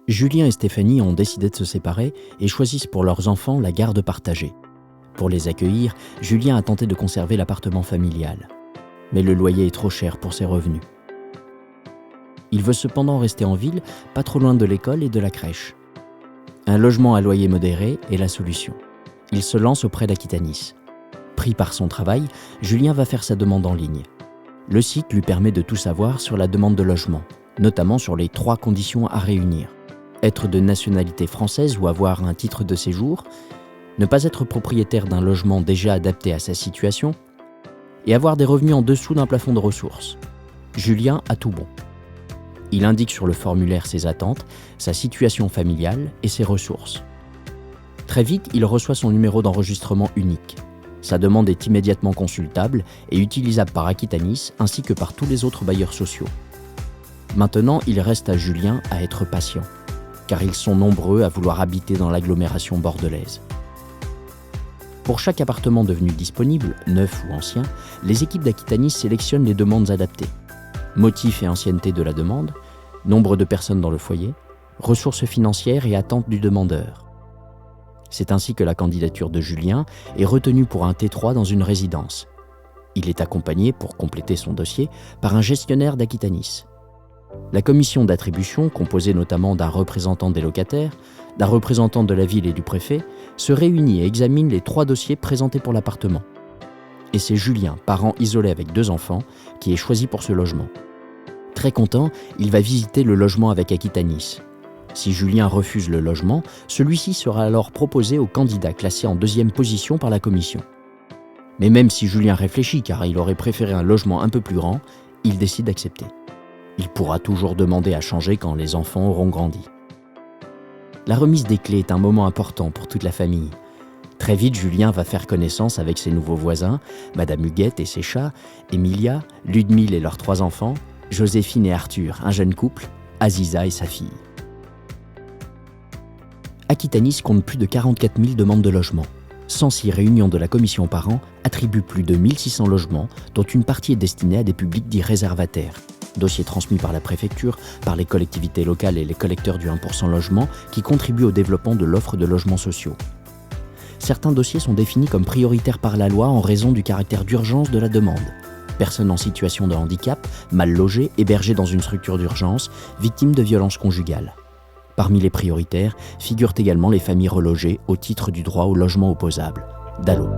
Julien et Stéphanie ont décidé de se séparer et choisissent pour leurs enfants la garde partagée. Pour les accueillir, Julien a tenté de conserver l'appartement familial. Mais le loyer est trop cher pour ses revenus. Il veut cependant rester en ville, pas trop loin de l'école et de la crèche. Un logement à loyer modéré est la solution. Il se lance auprès d'Aquitanis. Pris par son travail, Julien va faire sa demande en ligne. Le site lui permet de tout savoir sur la demande de logement, notamment sur les 3 conditions à réunir. Être de nationalité française ou avoir un titre de séjour, ne pas être propriétaire d'un logement déjà adapté à sa situation et avoir des revenus en dessous d'un plafond de ressources. Julien a tout bon. Il indique sur le formulaire ses attentes, sa situation familiale et ses ressources. Très vite, il reçoit son numéro d'enregistrement unique. Sa demande est immédiatement consultable et utilisable par Aquitanis ainsi que par tous les autres bailleurs sociaux. Maintenant, il reste à Julien à être patient, car ils sont nombreux à vouloir habiter dans l'agglomération bordelaise. Pour chaque appartement devenu disponible, neuf ou ancien, les équipes d'Aquitanis sélectionnent les demandes adaptées. Motif et ancienneté de la demande, nombre de personnes dans le foyer, ressources financières et attentes du demandeur. C'est ainsi que la candidature de Julien est retenue pour un T3 dans une résidence. Il est accompagné, pour compléter son dossier, par un gestionnaire d'Aquitanis. La commission d'attribution, composée notamment d'un représentant des locataires, d'un représentant de la ville et du préfet, se réunit et examine les 3 dossiers présentés pour l'appartement. Et c'est Julien, parent isolé avec 2 enfants, qui est choisi pour ce logement. Très content, il va visiter le logement avec Aquitanis. Si Julien refuse le logement, celui-ci sera alors proposé au candidat classé en 2e position par la commission. Mais même si Julien réfléchit car il aurait préféré un logement un peu plus grand, il décide d'accepter. Il pourra toujours demander à changer quand les enfants auront grandi. La remise des clés est un moment important pour toute la famille. Très vite, Julien va faire connaissance avec ses nouveaux voisins, Madame Huguette et ses chats, Emilia, Ludmille et leurs 3 enfants, Joséphine et Arthur, un jeune couple, Aziza et sa fille. Aquitanis compte plus de 44 000 demandes de logement. 106 réunions de la commission par an attribuent plus de 1600 logements, dont une partie est destinée à des publics dits réservataires. Dossier transmis par la préfecture, par les collectivités locales et les collecteurs du 1% logement qui contribuent au développement de l'offre de logements sociaux. Certains dossiers sont définis comme prioritaires par la loi en raison du caractère d'urgence de la demande. Personnes en situation de handicap, mal logées, hébergées dans une structure d'urgence, victimes de violences conjugales. Parmi les prioritaires figurent également les familles relogées au titre du droit au logement opposable, DALO.